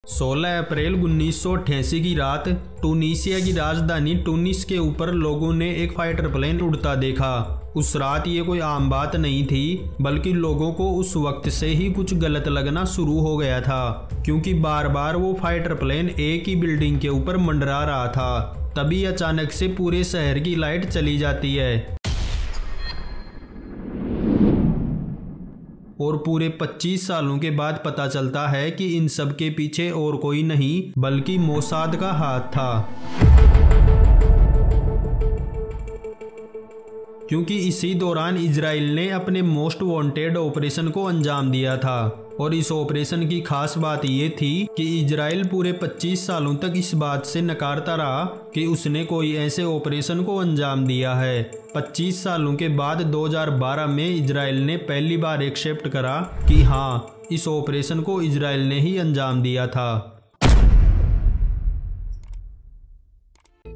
16 अप्रैल 1988 की रात टूनीसिया की राजधानी टूनिस के ऊपर लोगों ने एक फाइटर प्लेन उड़ता देखा। उस रात ये कोई आम बात नहीं थी, बल्कि लोगों को उस वक्त से ही कुछ गलत लगना शुरू हो गया था, क्योंकि बार बार वो फाइटर प्लेन एक ही बिल्डिंग के ऊपर मंडरा रहा था। तभी अचानक से पूरे शहर की लाइट चली जाती है और पूरे 25 सालों के बाद पता चलता है कि इन सब के पीछे और कोई नहीं बल्कि मोसाद का हाथ था। क्योंकि इसी दौरान इजराइल ने अपने मोस्ट वांटेड ऑपरेशन को अंजाम दिया था, और इस ऑपरेशन की खास बात ये थी कि इजराइल पूरे 25 सालों तक इस बात से नकारता रहा कि उसने कोई ऐसे ऑपरेशन को अंजाम दिया है। 25 सालों के बाद 2012 में इजराइल ने पहली बार एक्सेप्ट करा कि हाँ, इस ऑपरेशन को इजराइल ने ही अंजाम दिया था।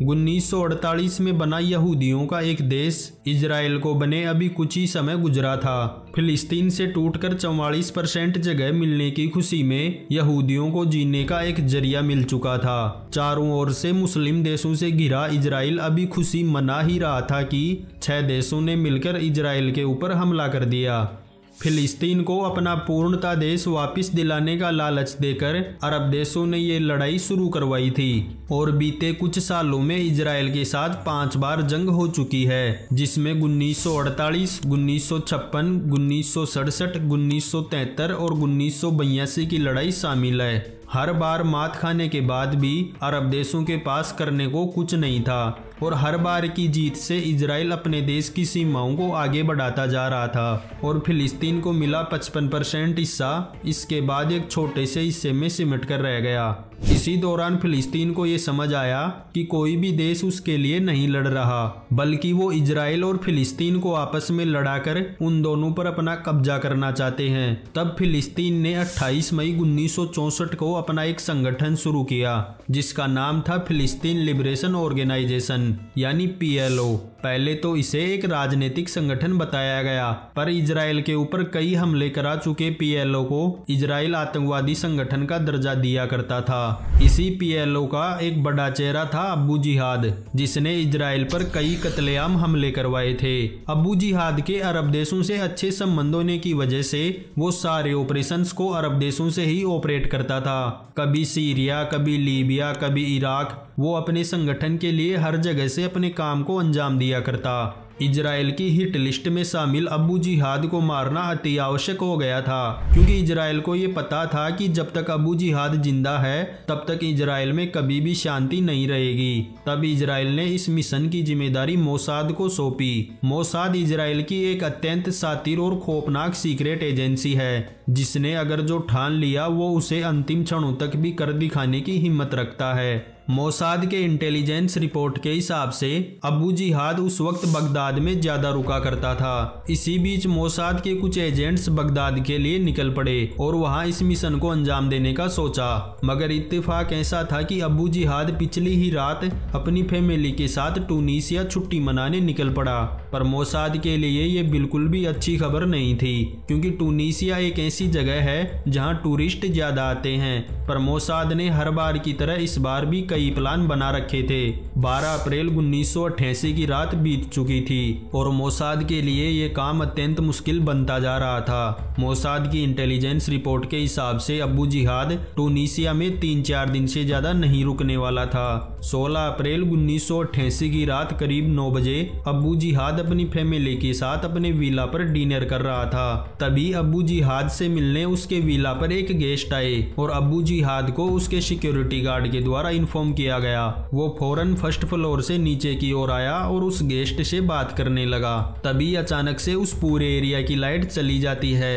1948 में बना यहूदियों का एक देश इजराइल को बने अभी कुछ ही समय गुजरा था। फिलिस्तीन से टूटकर 44% जगह मिलने की खुशी में यहूदियों को जीने का एक जरिया मिल चुका था। चारों ओर से मुस्लिम देशों से घिरा इजराइल अभी खुशी मना ही रहा था कि 6 देशों ने मिलकर इजराइल के ऊपर हमला कर दिया। फिलिस्तीन को अपना पूर्णता देश वापस दिलाने का लालच देकर अरब देशों ने ये लड़ाई शुरू करवाई थी, और बीते कुछ सालों में इजराइल के साथ 5 बार जंग हो चुकी है, जिसमें 1948, 1956, 1967, 1973 और 1982 की लड़ाई शामिल है। हर बार मात खाने के बाद भी अरब देशों के पास करने को कुछ नहीं था, और हर बार की जीत से इजराइल अपने देश की सीमाओं को आगे बढ़ाता जा रहा था, और फिलिस्तीन को मिला 55% हिस्सा इसके बाद एक छोटे से हिस्से में सिमट कर रह गया। इसी दौरान फिलिस्तीन को ये समझ आया कि कोई भी देश उसके लिए नहीं लड़ रहा, बल्कि वो इजराइल और फिलिस्तीन को आपस में लड़ाकर उन दोनों पर अपना कब्जा करना चाहते हैं। तब फिलिस्तीन ने 28 मई 1964 को अपना एक संगठन शुरू किया, जिसका नाम था फिलिस्तीन लिबरेशन ऑर्गेनाइजेशन यानी PLO। पहले तो इसे एक राजनीतिक संगठन बताया गया, पर इजराइल के ऊपर कई हमले करा चुके PLO को इजराइल आतंकवादी संगठन का दर्जा दिया करता था। इसी PLO का एक बड़ा चेहरा था अबू जिहाद, जिसने इजराइल पर कई कत्लेआम हमले करवाए थे। अबू जिहाद के अरब देशों से अच्छे संबंध होने की वजह से वो सारे ऑपरेशंस को अरब देशों से ही ऑपरेट करता था। कभी सीरिया, कभी लीबिया, कभी इराक। वो अपने संगठन के लिए हर जगह से अपने काम को अंजाम दिया करता। इजराइल की हिट लिस्ट में शामिल अबू जिहाद को मारना अति आवश्यक हो गया था, क्योंकि इजराइल को ये पता था कि जब तक अबू जिहाद जिंदा है तब तक इजराइल में कभी भी शांति नहीं रहेगी। तब इजराइल ने इस मिशन की जिम्मेदारी मोसाद को सौंपी। मोसाद इजराइल की एक अत्यंत शातिर और खौफनाक सीक्रेट एजेंसी है, जिसने अगर जो ठान लिया वो उसे अंतिम क्षणों तक भी कर दिखाने की हिम्मत रखता है। मोसाद के इंटेलिजेंस रिपोर्ट के हिसाब से अबू जिहाद उस वक्त बगदाद में ज्यादा रुका करता था। इसी बीच मोसाद के कुछ एजेंट्स बगदाद के लिए निकल पड़े और वहां इस मिशन को अंजाम देने का सोचा, मगर इत्तेफाक ऐसा था कि अबू जिहाद पिछली ही रात अपनी फैमिली के साथ टूनीसिया छुट्टी मनाने निकल पड़ा। पर मोसाद के लिए ये बिल्कुल भी अच्छी खबर नहीं थी, क्योंकि टूनीसिया एक ऐसी जगह है जहां टूरिस्ट ज्यादा आते हैं। पर मोसाद ने हर बार की तरह इस बार भी कई प्लान बना रखे थे। 12 अप्रैल 1988 की रात बीत चुकी थी और मोसाद के लिए ये काम अत्यंत मुश्किल बनता जा रहा था। मोसाद की इंटेलिजेंस रिपोर्ट के हिसाब से अबू जिहाद टूनीसिया में 3-4 दिन से ज्यादा नहीं रुकने वाला था। 16 अप्रैल 1988 की रात करीब 9 बजे अबू जिहाद अपनी फैमिली के साथ अपने विला पर डिनर कर रहा था। तभी अबू जिहाद से मिलने उसके विला पर एक गेस्ट आए और अबू जिहाद को उसके सिक्योरिटी गार्ड के द्वारा इन्फॉर्म किया गया। वो फौरन फर्स्ट फ्लोर से नीचे की ओर आया और उस गेस्ट से बात करने लगा। तभी अचानक से उस पूरे एरिया की लाइट चली जाती है।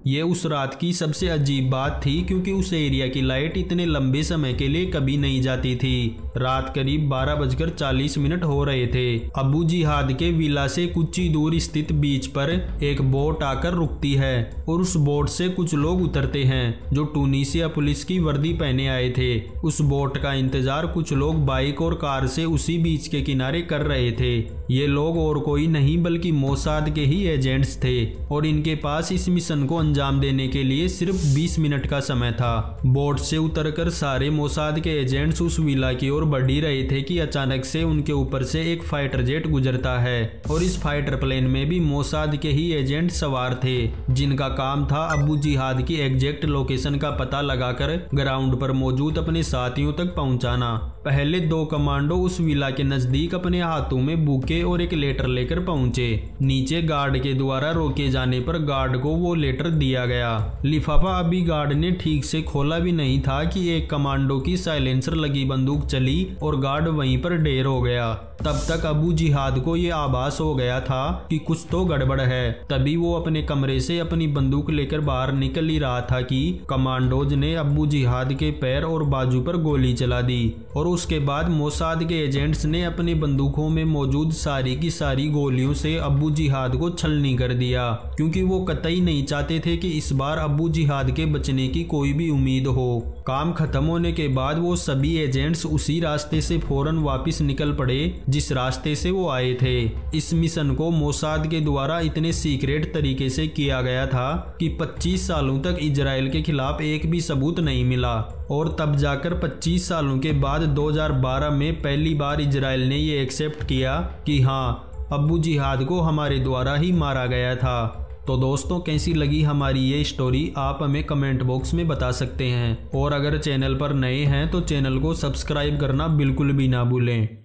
ये उस रात की सबसे अजीब बात थी, क्योंकि उस एरिया की लाइट इतने लंबे समय के लिए कभी नहीं जाती थी। रात करीब 12:40 हो रहे थे। अबू जिहाद के विला से कुछ ही दूर स्थित बीच पर एक बोट आकर रुकती है और उस बोट से कुछ लोग उतरते हैं जो टूनीसिया पुलिस की वर्दी पहने आए थे। उस बोट का इंतजार कुछ लोग बाइक और कार से उसी बीच के किनारे कर रहे थे। ये लोग और कोई नहीं बल्कि मोसाद के ही एजेंट्स थे और इनके पास इस मिशन को अंजाम देने के लिए सिर्फ 20 मिनट का समय था। बोट से उतरकर सारे मोसाद के एजेंट्स उस विला की ओर बढ़ ही रहे थे कि अचानक से उनके ऊपर से एक फाइटर जेट गुजरता है और इस फाइटर प्लेन में भी मोसाद के ही एजेंट सवार थे, जिनका काम था अबू जिहाद की एग्जैक्ट लोकेशन का पता लगाकर ग्राउंड पर मौजूद अपने साथियों तक पहुंचाना। पहले 2 कमांडो उस विला के नजदीक अपने हाथों में बुके और एक लेटर लेकर पहुंचे। नीचे गार्ड के द्वारा रोके जाने पर गार्ड को वो लेटर दिया गया। लिफाफा अभी गार्ड ने ठीक से खोला भी नहीं था कि एक कमांडो की साइलेंसर लगी बंदूक चली और गार्ड वहीं पर ढेर हो गया। तब तक अबू जिहाद को ये आभास हो गया था कि कुछ तो गड़बड़ है। तभी वो अपने कमरे से अपनी बंदूक लेकर बाहर निकल ही रहा था कि कमांडोज ने अबू जिहाद के पैर और बाजू पर गोली चला दी और उसके बाद मोसाद के एजेंट्स ने अपनी बंदूकों में मौजूद सारी की सारी गोलियों से अबू जिहाद को छलनी कर दिया, क्योंकि वो कतई नहीं चाहते थे कि इस बार अबू जिहाद के बचने की कोई भी उम्मीद हो। काम खत्म होने के बाद वो सभी एजेंट्स उसी रास्ते से फौरन वापस निकल पड़े जिस रास्ते से वो आए थे। इस मिशन को मोसाद के द्वारा इतने सीक्रेट तरीके से किया गया था कि 25 सालों तक इजराइल के खिलाफ एक भी सबूत नहीं मिला और तब जाकर 25 सालों के बाद 2012 में पहली बार इजराइल ने ये एक्सेप्ट किया कि हाँ, अबू जिहाद को हमारे द्वारा ही मारा गया था। तो दोस्तों, कैसी लगी हमारी ये स्टोरी आप हमें कमेंट बॉक्स में बता सकते हैं और अगर चैनल पर नए हैं तो चैनल को सब्सक्राइब करना बिल्कुल भी ना भूलें।